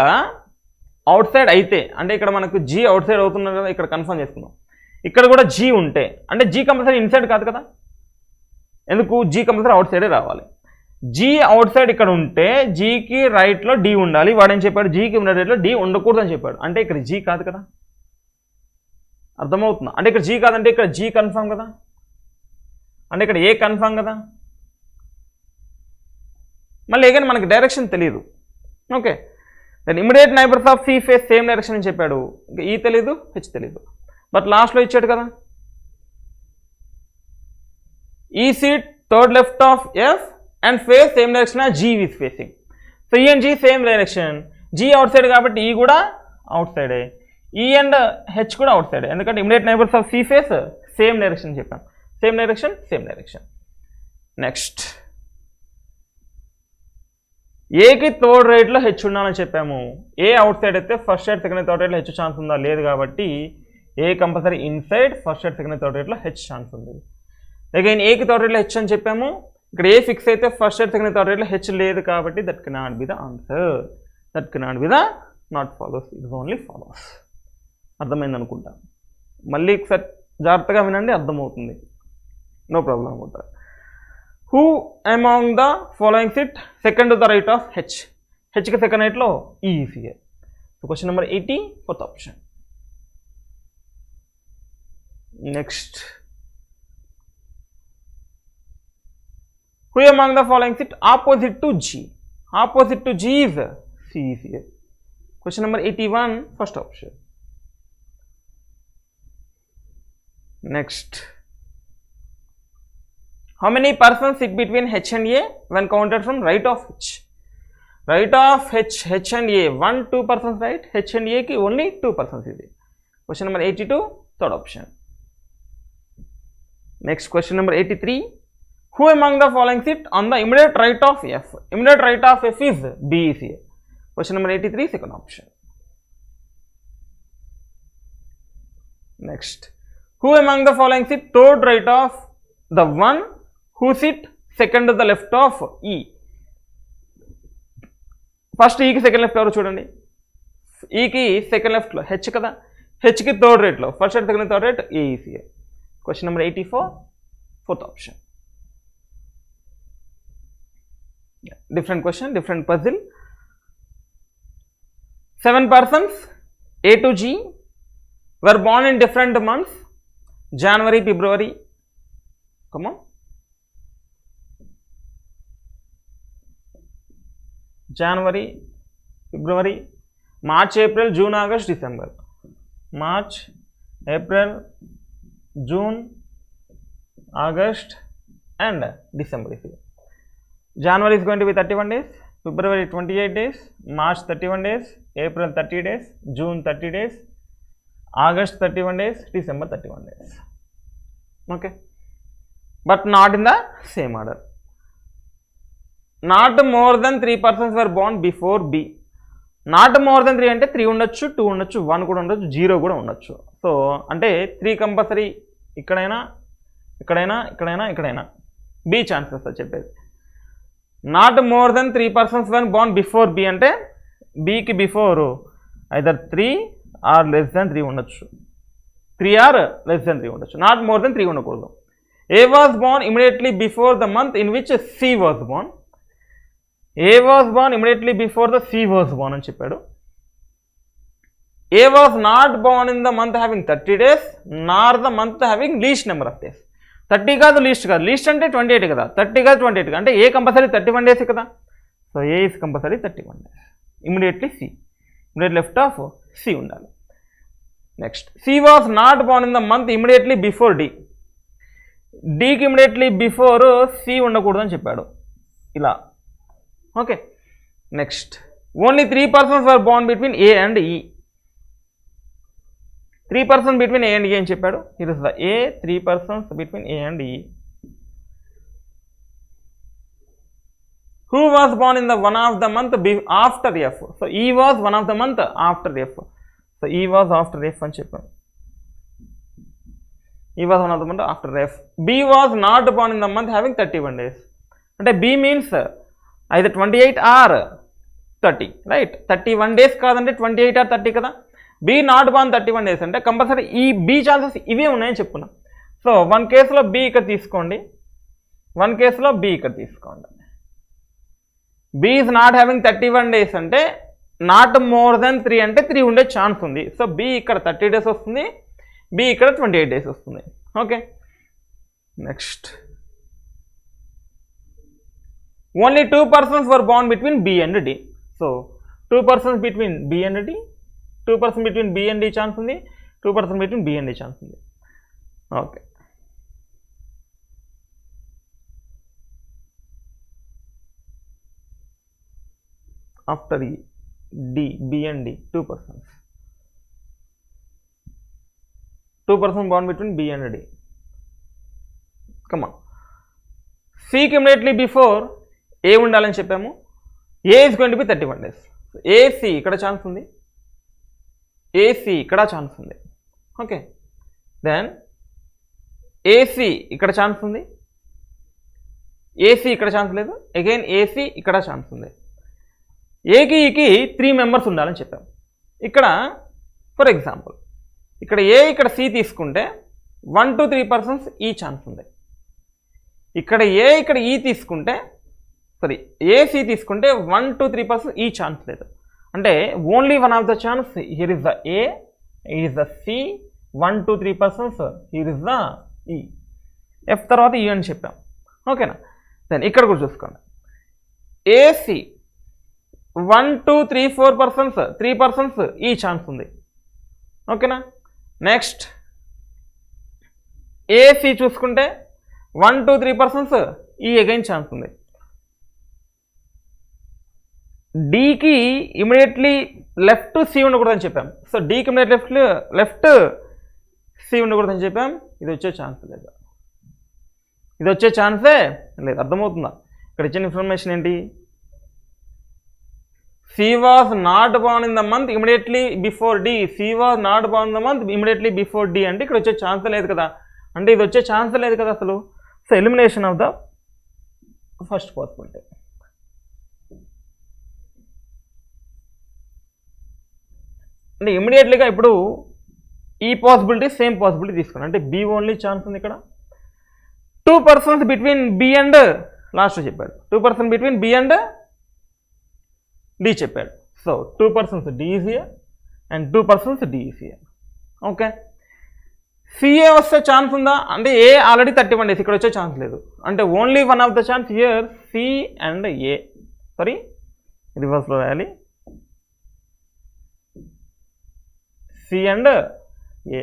అవుట్ సైడ్ అయితే, అంటే ఇక్కడ మనకు జీ అవుట్ సైడ్ అవుతున్నారు కదా, ఇక్కడ కన్ఫర్మ్ చేసుకుందాం. ఇక్కడ కూడా జీ ఉంటే అంటే జీ కంపల్సరీ ఇన్సైడ్ కాదు కదా, ఎందుకు, జీ కంపల్సరీ అవుట్ సైడే రావాలి. జీ అవుట్ సైడ్ ఇక్కడ ఉంటే జీకి రైట్లో డి ఉండాలి. వాడేం చెప్పాడు, జీకి రైట్లో డి ఉండకూడదు అని చెప్పాడు. అంటే ఇక్కడ జీ కాదు కదా, అర్థమవుతుందా? అంటే ఇక్కడ జీ కాదంటే ఇక్కడ జీ కన్ఫర్మ్ కదా, అంటే ఇక్కడ ఏ కన్ఫర్మ్ కదా. మళ్ళీ ఏదైనా మనకి డైరెక్షన్ తెలియదు. Okay, then immediate neighbours of C face same direction అని చెప్పాడు. ఇంకా ఈ తెలీదు, హెచ్ తెలీదు, బట్ లాస్ట్లో ఇచ్చాడు కదా. E seat third left of F and face same direction G is facing. So E and G same direction, G outside కాబట్టి ఈ కూడా అవుట్ సైడే, ఈ అండ్ హెచ్ కూడా అవుట్ సైడే, ఎందుకంటే immediate neighbours of C face same direction చెప్పాం. Same direction, same direction. Next, ఏకి థర్డ్ రైట్లో హెచ్ ఉండాలని చెప్పాము. ఏ అవుట్ సైడ్ అయితే ఫస్ట్ సైడ్ సెకండ్ థర్డ్ రైట్లో హెచ్ ఛాన్స్ ఉందా, లేదు కాబట్టి A compulsory inside first side second third రైట్లో హెచ్ ఛాన్స్ ఉంది. అగైన్ ఏకి థర్డ్ రైట్లో హెచ్ అని చెప్పాము. ఇక్కడ ఏ ఫిక్స్ అయితే ఫస్ట్ సైడ్ సెకండ్ థర్డ్ రైట్లో హెచ్ లేదు కాబట్టి that cannot be the answer. That cannot be the not follows, it is only follows. అర్థమైంది అనుకుంటా. మళ్ళీ ఒకసారి జాగ్రత్తగా వినండి, అర్థమవుతుంది. నో ప్రాబ్లం అవుతుంది. Who among the following sit second to the right of H. హెచ్కి సెకండ్ రైట్లో E C A. So question number 80 fourth option. Next, who among the following sit opposite to G? Opposite to G is C is here. Question number 81, first option. Next, how many persons sit between H and A when counted from right of H? Right of H and A, 1-2 persons right, H and A ki only 2 persons is it. Question number 82, third option. Next, question number 83. Who among the following sit on the immediate right of F? Immediate right of F is B is here. Question number 83, second option. Next, who among the following sit third right of the one who sit second to the left of E? First E ki second left ఎవరు చూడండి. E ki second left లో H కదా, H ki third right లో first and second third right A is here. Question number 84, fourth option. Different question, different puzzle. 7 persons A to G were born in different months, January, February, come on, January, February, March, April, June, August, December. March, April, June, August and December is here. January is going to be 31 days, February 28 days, March 31 days, April 30 days, June 30 days, August 31 days, December 31 days. Okay, but not in the same order. Not more than 3 persons were born before B. Not more than 3 అంటే 3 ఉండొచ్చు, 2 ఉండొచ్చు, 1 కూడా ఉండొచ్చు, 0 కూడా ఉండొచ్చు. So అంటే 3 compulsory ఇక్కడైనా ఇక్కడైనా ఇక్కడైనా ఇక్కడైనా బి ఛాన్సెస్ చెప్పేది. Not more than 3 persons when born before B అంటే బీకి before either 3 or less than 3 ఉండొచ్చు, 3 ఆర్ లెస్ దెన్ 3 ఉండొచ్చు, నాట్ మోర్ దెన్ 3 ఉండకూడదు. A was born immediately before the month in which C was born. A was born immediately before the C was born అని చెప్పాడు. A was not born in the month having 30 days nor the month having least number of days. 30 కాదు, least కాదు, least అంటే 28 కదా, 30 కాదు 28 అంటే A compulsory 31 days కదా. So A is compulsory 31 days. Immediately C, immediate left of C ఉండాలి. Next, C was not born in the month immediately before D. డికి immediately before C ఉండకూడదు అని చెప్పాడు ఇలా. Okay, next, only 3 persons were born between A and E. 3 persons between A and E అని చెప్పాడు. Here is the A, 3 persons between A and E. Who was born in the one of the month after F? So E was one of the month after F. So E was after F అని చెప్పాడు. E was one of the month after F. B was not born in the month having 31 days. అంటే B means either 28 or 30, right? 31 days కాదంటే 28 or 30 కదా. B not ban 31 days అంటే compulsory ఈ B chances ఇవే ఉన్నాయని చెప్పుకున్నాం. So 1 కేసులో B ఇక్కడ తీసుకోండి, 1 కేసులో బి ఇక్కడ తీసుకోండి. B is not having 31 days అంటే నాట్ మోర్ దెన్ 3 అంటే 3 ఉండే ఛాన్స్ ఉంది. సో బి ఇక్కడ 30 days వస్తుంది, బి ఇక్కడ 28 days వస్తుంది. Okay, next, only 2 persons were born between B and D. So 2 persons between B and D, 2 persons between B and D chance ఉంది, 2 persons between B and D chance ఉంది. Okay, after E, D, B and D, 2 persons. 2 persons born between B and D. Come on. C కి immediately before A ఉండాలని చెప్పాము. A is going to be 31 days. AC ఇక్కడ chance ఉంది, AC ఇక్కడ chance ఉంది. Okay, then AC ఇక్కడ chance ఉంది, AC ఇక్కడ ఛాన్స్ లేదు, అగైన్ AC ఇక్కడ ఛాన్స్ ఉంది. ఏకి ఈకి 3 members ఉండాలని చెప్పాము. ఇక్కడ ఫర్ ఎగ్జాంపుల్ ఇక్కడ ఏ ఇక్కడ సి తీసుకుంటే 1 to 3% ఈ ఛాన్స్ ఉంది. ఇక్కడ ఏ ఇక్కడ ఈ తీసుకుంటే సారీ ఏ సి తీసుకుంటే 1 to 3% ఈ ఛాన్స్ లేదు. అంటే only one of the chance here is the A, here is the C, 1 to 3% here is the E. F తర్వాత ఈ అని చెప్పాం. ఓకేనా? దెన్ ఇక్కడ కూడా చూసుకోండి. ఏసి 1 to 3% 3% ఈ ఛాన్స్ ఉంది. ఓకేనా? నెక్స్ట్ ఏసి చూసుకుంటే 1 to 3% ఈ అగైన్ ఛాన్స్ ఉంది. డీకి ఇమీడియట్లీ లెఫ్ట్ సి ఉండకూడదని చెప్పాం. సో డీకి ఇమీడియట్ లెఫ్ట్ సి ఉండకూడదని చెప్పాం. ఇది వచ్చే ఛాన్స్ లేదు, ఇది వచ్చే ఛాన్సే లేదు. అర్థమవుతుందా? ఇక్కడ ఇచ్చిన ఇన్ఫర్మేషన్ ఏంటి? C was not born in the month immediately before D. C was not born in the month immediately before D అంటే ఇక్కడ వచ్చే ఛాన్స్ లేదు కదా. అంటే ఇది వచ్చే ఛాన్స్ లేదు కదా అసలు. So elimination of the first possibility. అంటే ఇమీడియట్లీగా ఇప్పుడు ఈ పాసిబిలిటీ సేమ్ పాసిబిలిటీ తీసుకున్నాను. అంటే బి ఓన్లీ ఛాన్స్ ఉంది ఇక్కడ. 2% బిట్వీన్ బి అండ్ లాస్ట్ చెప్పాడు. 2% బిట్వీన్ బి అండ్ డి చెప్పాడు. So 2% D is here and 2% D is here. Okay, CA వస్తే ఛాన్స్ ఉందా అంటే ఏ ఆల్రెడీ 31 డేస్, ఇక్కడ వచ్చే ఛాన్స్ లేదు. అంటే only one of the chance here C and A. Sorry రివర్స్లో రాయాలి. C and A.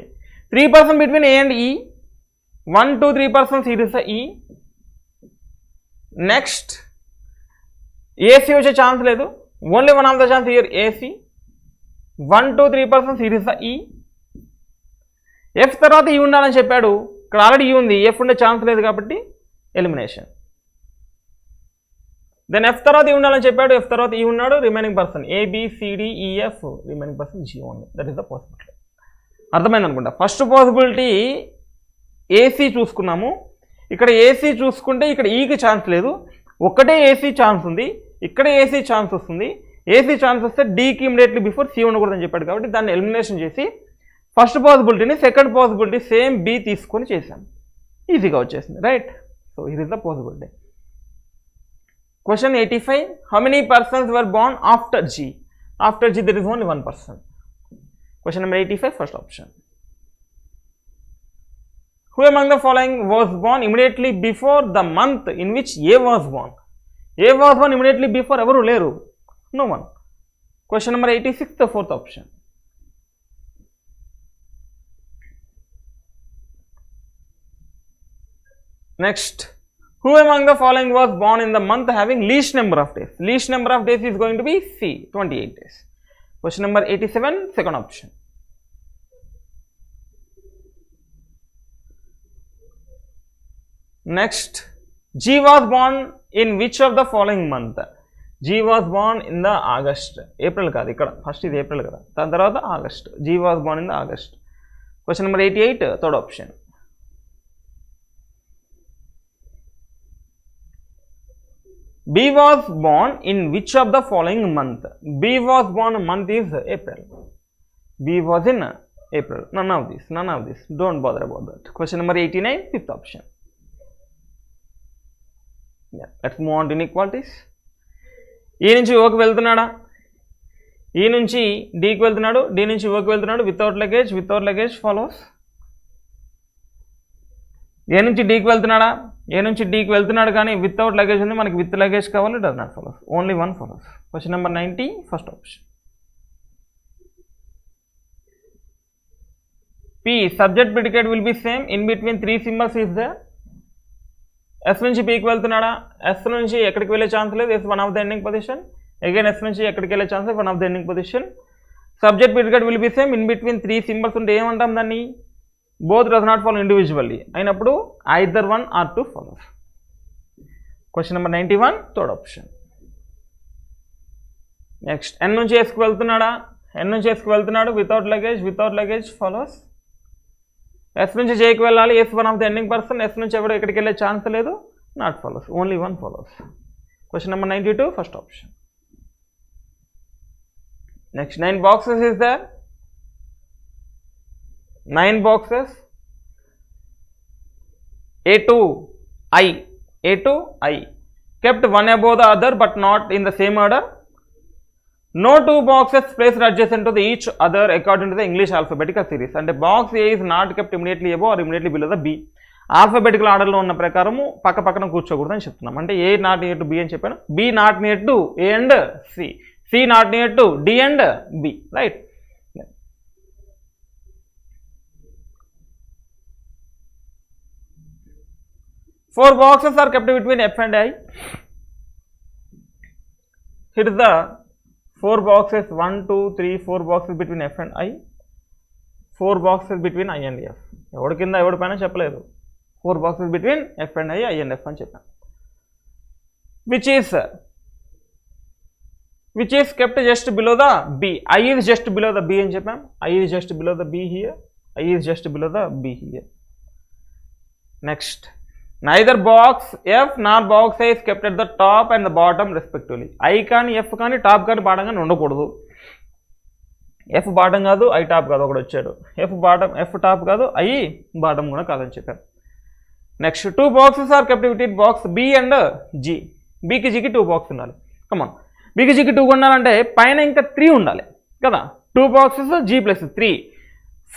3% between A and E. 1 to 3% series E. Next AC వచ్చే ఛాన్స్ లేదు. Only one of the chance here AC. 1 to 3% series E. F తర్వాత E ఉండాలని చెప్పాడు. ఇక్కడ already ఈ ఉంది, ఎఫ్ ఉండే ఛాన్స్ లేదు కాబట్టి ఎలిమినేషన్. దెన్ ఎఫ్ తర్వాత ఈ ఉండాలని చెప్పాడు, ఎఫ్ తర్వాత ఈ ఉన్నాడు. Remaining person A B C D E F, remaining person G only. That is the possibility. అర్థమైంది అనుకుంటా. ఫస్ట్ పాసిబిలిటీ ఏసీ చూసుకున్నాము. ఇక్కడ ఏసీ చూసుకుంటే ఇక్కడ ఈకి ఛాన్స్ లేదు, ఒక్కటే ఏసీ ఛాన్స్ ఉంది. ఇక్కడ ఏసీ ఛాన్స్ వస్తుంది. ఏసీ ఛాన్స్ వస్తే డీకి ఇమిడియట్లీ బిఫోర్ సి ఉండకూడదని చెప్పాడు కాబట్టి దాన్ని ఎలిమినేషన్ చేసి ఫస్ట్ పాసిబిలిటీని సెకండ్ పాసిబిలిటీ సేమ్ బి తీసుకొని చేశాం. ఈజీగా వచ్చేసింది, right? So it is the possibility. Question 85. How many persons were born after G? After G there is only 1 person. Question number 85, first option. Who among the following was born immediately before the month in which A was born? A was born immediately before evaru leru? No one. Question number 86, the fourth option. Next, who among the following was born in the month having least number of days? Least number of days is going to be C, 28 days. Question number 87, second option. Next, G was born in which of the following month? G was born in the August. April కాదు, ఇక్కడ first ఇది April కదా, దాని తర్వాత August. G was born in the August. Question number 88, third option. B was born in which of the following month? B was born month is April. B was in April. None of this. Don't bother about that. Question number 89, fifth option. Yeah, let's move on to inequalities. E నుంచి ఓకి వెళ్తున్నాడా? E నుంచి Dకి వెళ్తున్నాడు, D నుంచి ఓకి వెళ్తున్నాడు. Without luggage follows. ఏ నుంచి డీకి వెళ్తున్నాడా? ఏ నుంచి డీకి వెళ్తున్నాడు కానీ without luggage ఉంది, మనకి విత్ లగేజ్ కావాలి. Does not follows. Only 1 follows. Question number 90, first option. P, subject predicate will be same in between 3 symbols is there. S నుంచి పీకి వెళ్తున్నాడా? ఎస్ నుంచి ఎక్కడికి వెళ్ళే ఛాన్స్ లేదు, S one of the ending position. Again S నుంచి ఎక్కడికి వెళ్ళే ఛాన్స్ one of the ending position. Subject predicate will be same in between 3 symbols ఉంటే ఏమంటాం దాన్ని? Both does not follow individually. అయినప్పుడు either 1 or 2 follows. Question number 91, third option. Next, N నుంచి Sకి వెళ్తున్నాడా? N నుంచి Sకి వెళ్తున్నాడు. Without luggage follows. S నుంచి Jకి వెళ్ళాలి. S one of the ending person. S నుంచి ఎవరు ఎక్కడికి వెళ్ళే ఛాన్స్ లేదు. Not follows. Only 1 follows. Question number 92, first option. Next, 9 boxes is there. 9 boxes, A to I, kept one above the other but not in the same order. No two boxes placed adjacent to each other according to the English alphabetical series. And box A is not kept immediately above or immediately below the B. Alphabetical ఆర్డర్లో ఉన్న ప్రకారము పక్క పక్కన కూర్చోకూడదని చెప్తున్నాం. అంటే A not near to B అని చెప్పాను, B not near to A and C, C not near to D and B, right. Four boxes are kept between F and I. Here is the 4 boxes, 1, 2, 3, 4 boxes between F and I, 4 boxes between I and F. ఎవడి కింద ఎవడి పైన చెప్పలేదు, 4 boxes between F and I and F అని చెప్పాను. Which is kept just below the B. I is just below the B అని చెప్పాం. I is just below the B here. I is just below the B here. Next, neither box F nor box A is kept at the top and the bottom respectively. I కానీ F కానీ top కానీ bottom కానీ ఉండకూడదు. F bottom కాదు, I top కాదు, ఒకటి వచ్చాడు. F top కాదు, I బాటం కూడా కాదని చెప్పారు. Next, 2 boxes are kept between box B and G. Bకి Gకి 2 boxes ఉండాలి. కమాన్, Bకి Gకి 2 ఉండాలంటే పైన ఇంకా 3 ఉండాలి కదా. 2 boxes G ప్లస్ 3,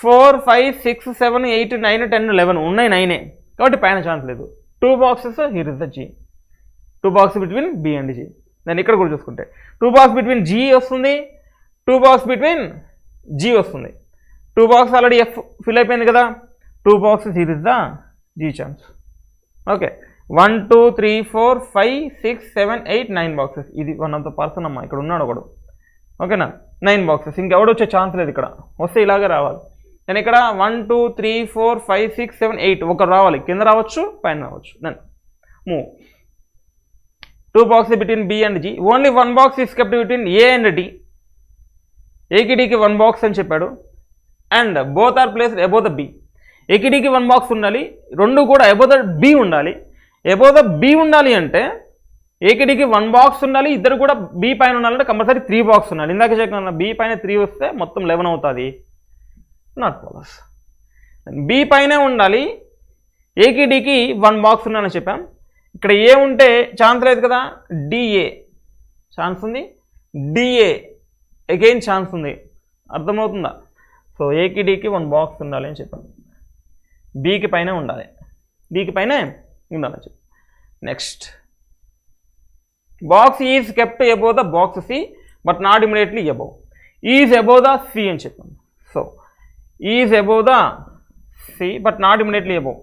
4, 5, 6, 7, 8, 9, 10, 11 ఉన్నాయి, 9 కాబట్టి పైన ఛాన్స్ లేదు. 2 boxes here is the G. 2 boxes between B and G. నేను ఇక్కడ కూడా చూసుకుంటే 2 boxes between G వస్తుంది, 2 boxes between G వస్తుంది. 2 boxes ఆల్రెడీ F ఫిల్ అయిపోయింది కదా. 2 boxes here is the G chance. Okay, 1, 2, 3, 4, 5, 6, 7, 8, 9 boxes. ఇది వన్ ఆఫ్ ద పర్సన్ అమ్మా, ఇక్కడ ఉన్నాడు ఒకడు. ఓకేనా, 9 boxes. ఇంకెవడు వచ్చే ఛాన్స్ లేదు, ఇక్కడ వస్తే ఇలాగే రావాలి. నేను ఇక్కడ 1, 2, 3, 4, 5, 6, 7, 8 ఒకరు రావాలి, కింద రావచ్చు, పైన రావచ్చు. Then move. 2 boxes between B and G. ఓన్లీ 1 box is kept between A and D. ఏకి Dకి 1 box అని చెప్పాడు. And both are placed above the B. ఏకి Dకి 1 box ఉండాలి, రెండు కూడా అబోవ్ ద B ఉండాలి. అబోవ్ ద B ఉండాలి అంటే ఏకి Dకి 1 box ఉండాలి, ఇద్దరు కూడా B పైన ఉండాలంటే కంపల్సరీ 3 box ఉండాలి. ఇందాక చెప్పిన B పైన 3 వస్తే మొత్తం 11 అవుతుంది. Not follows. B పైనే ఉండాలి, ఏకి Dకి 1 box ఉండాలని చెప్పాం. ఇక్కడ ఏ ఉంటే ఛాన్స్ లేదు కదా, DA ఛాన్స్ ఉంది, DA అగైన్ ఛాన్స్ ఉంది. అర్థమవుతుందా? సో ఏకి Dకి 1 box ఉండాలి అని చెప్పాం. Bకి పైన ఉండాలి, Dకి పైనే ఉండాలని చెప్పాం. Next, box is kept above the box C but not immediately above. Is above the C అని చెప్పాం. So is above the C but not immediately above.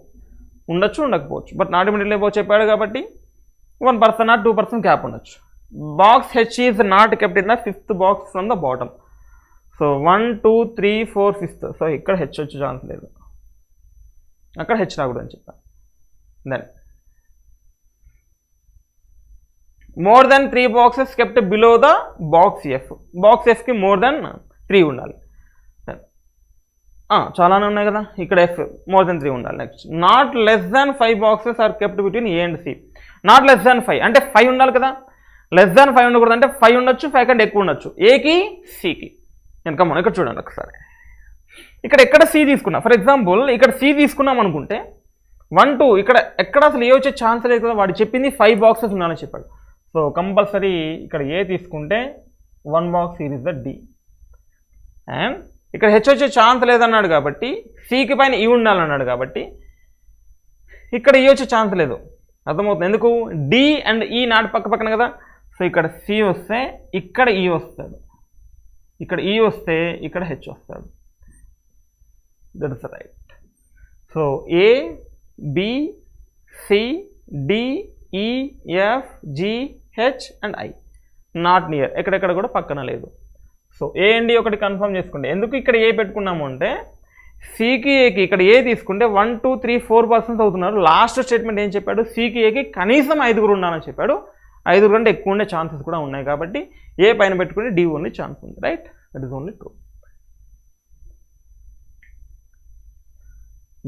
ఉండొచ్చు, ఉండకపోవచ్చు, బట్ నాట్ ఇమిడియట్లీ అబోవ్ చెప్పాడు కాబట్టి 1% ఆర్ 2% గ్యాప్ ఉండొచ్చు. Box H is not kept in the 5th box from the bottom. So 1, 2, 3, 4, 5th. So ఇక్కడ H వచ్చే chance లేదు, అక్కడ H రాకూడదని చెప్పాను. Then more than 3 boxes kept below the box F. Box Fకి మోర్ దెన్ 3 ఉండాలి. చాలానే ఉన్నాయి కదా, ఇక్కడ F మోర్ దెన్ 3 ఉండాలి. Next, not less than 5 boxes are kept between A and C. Not less than 5 అంటే 5 ఉండాలి కదా. లెస్ దాన్ 5 ఉండకూడదు అంటే 5 ఉండొచ్చు, 5 కంటే ఎక్కువ ఉండొచ్చు, ఏకి Cకి. నేను కమ్మను ఇక్కడ చూడండి ఒకసారి. ఇక్కడ ఎక్కడ C తీసుకున్నా, ఫర్ ఎగ్జాంపుల్ ఇక్కడ C తీసుకున్నాం అనుకుంటే 1, 2 ఇక్కడ ఎక్కడ అసలు ఏ వచ్చే ఛాన్స్ లేదు కదా. వాడు చెప్పింది 5 boxes ఉండాలని చెప్పాడు. సో కంపల్సరీ ఇక్కడ ఏ తీసుకుంటే 1 box here is the D. And ఇక్కడ H వచ్చే ఛాన్స్ లేదన్నాడు కాబట్టి Cకి పైన E ఉండాలన్నాడు కాబట్టి ఇక్కడ E వచ్చే ఛాన్స్ లేదు. అర్థమవుతుంది ఎందుకు? D అండ్ E నాట్ పక్క పక్కన కదా. సో ఇక్కడ C వస్తే ఇక్కడ E వస్తాడు, ఇక్కడ E వస్తే ఇక్కడ H వస్తాడు. That is right. So A, B, C, D, E, F, G, H and I not near, ఎక్కడెక్కడ కూడా పక్కన లేదు. సో ఏ అండ్ D ఒకటి కన్ఫర్మ్ చేసుకోండి. ఎందుకు ఇక్కడ ఏ పెట్టుకున్నాము అంటే Cకి ఏకి ఇక్కడ ఏ తీసుకుంటే 1, 2, 3, 4% అవుతున్నారు. లాస్ట్ స్టేట్మెంట్ ఏం చెప్పాడు? Cకి ఏకి కనీసం 5 ఉండాలని చెప్పాడు. 5 కంటే ఎక్కువ ఉండే ఛాన్సెస్ కూడా ఉన్నాయి కాబట్టి ఏ పైన పెట్టుకుని D ఓన్లీ ఛాన్స్ ఉంది. Right, that is only true.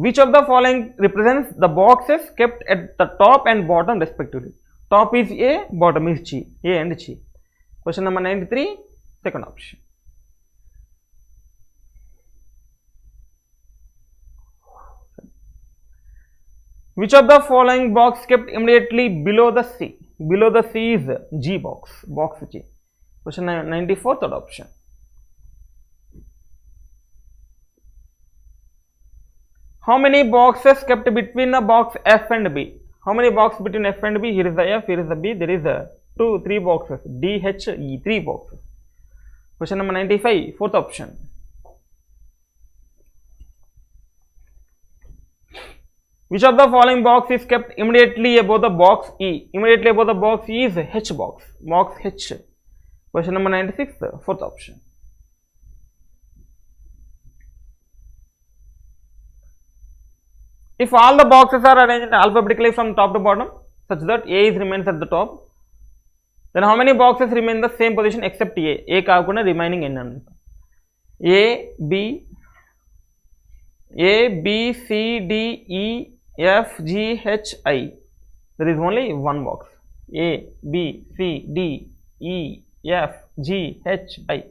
Which of the following represents the boxes kept at the top and bottom respectively? Top is A, bottom is G. A and G. Question number 93, second option. Which of the following box kept immediately below the C? Below the C is G box, box G. Question 94, third option. How many boxes kept between the box F and B? How many boxes between F and B? Here is the F, here is the B, there is a 3 boxes, D, H, E, 3 boxes. Question number 95, fourth option. Which of the following box is kept immediately above the box E? Immediately above the box E is H box, box H. Question number 96, fourth option. If all the boxes are arranged alphabetically from top to bottom, such that A remains at the top, then how many boxes remain in the same position except A? A kaakunda remaining n. A, B, C, D, E, F, G, H, I. There is only one box. A, B, C, D, E, F, G, H, I.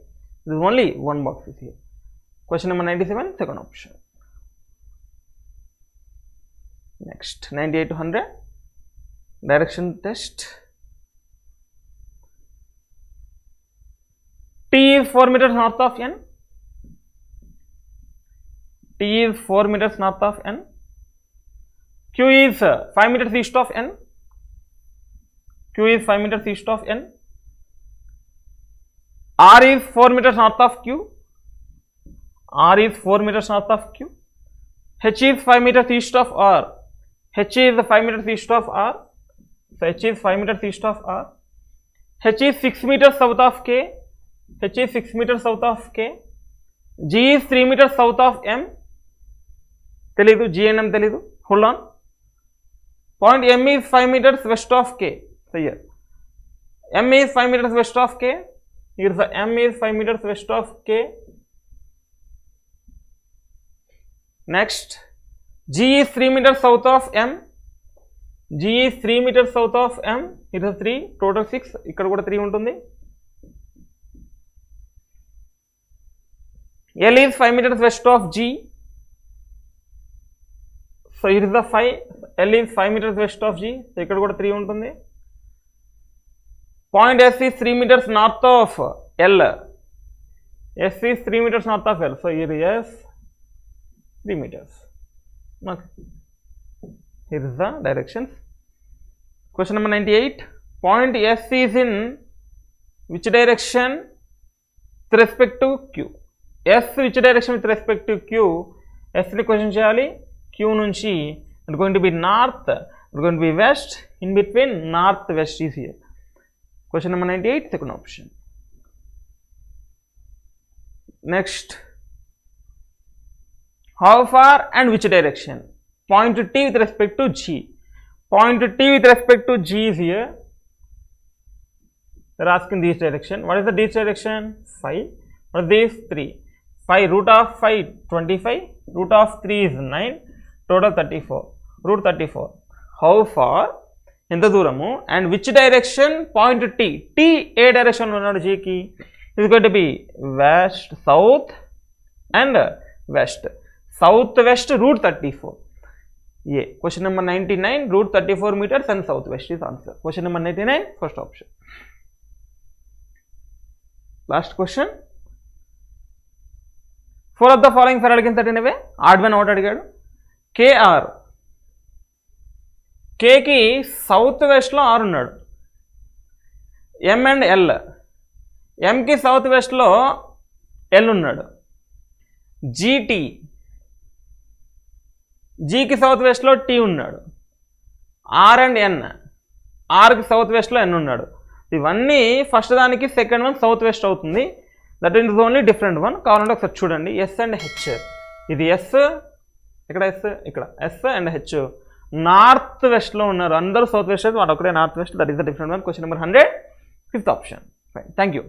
There is only one box is here. Question number 97, second option. Next, 98 to 100. Direction test. T is 4 meters north of N. T is 4 meters north of N. Q is 5 meters east of N. Q is 5 meters east of N. R is 4 meters north of Q. R is 4 meters north of Q. H is 5 meters east of R. H is 5 meters east of R. So H is 5 meters east of R. H is 6 meters south of K. H is 6 meters south of K. G is 3 meters south of M. Telidu, G and M telidu. Hold on. Point M is 5 meters west of K. So here. M is 5 meters west of K. Here is the M is 5 meters west of K. Next. G is 3 meters south of M. G is 3 meters south of M. Here is 3. Total 6. Ikkada kuda 3 untundi. L is 5 meters west of G. So here is the 5. L is 5 meters west of G. So ikkada kuda 3 untundi. Point S is 3 meters north of L. S is 3 meters north of L. So here is 3 meters. Okay. Here is the directions. Question number 98. Point S is in which direction with respect to Q? S which direction with respect to Q? S ni question cheyali. Q nunchi it's going to be north, it's going to be west, in between north west is here. Question number 98, second option. Next. How far and which direction? Point T with respect to G. Point T with respect to G is here. They are asking this direction. What is the this direction? 5. What is this? 3. 5 root of 5 25. Root of 3 is 9. Total 34. Root 34. How far? Enta duramu and which direction? Point T. T a direction unnadu G ki is going to be west, south and west. Southwest root 34. Yeah. Question number 99, root 34 meters and southwest is answer. Question number 99, first option. Last question. 4 of the following Farad again certain way. Odd one out adigadu. KR. K ki southwest lo R unnadu. M and L. M ki southwest lo L unnadu. GT. G ki south west lo T unnadu. R and N. R ki south west lo N unnadu. ఇవన్నీ first దానికి second one south west అవుతుంది. That is only different one. కావాలంటే ఒకసారి చూడండి. S and H. ఇది S, ఇక్కడ S, ఇక్కడ S and H. North వెస్ట్లో ఉన్నారు అందరూ. సౌత్ వెస్ట్ అయితే వాడు ఒకటే north west. That is the different one. Question number 100, 5th ఆప్షన్. Fine, thank you.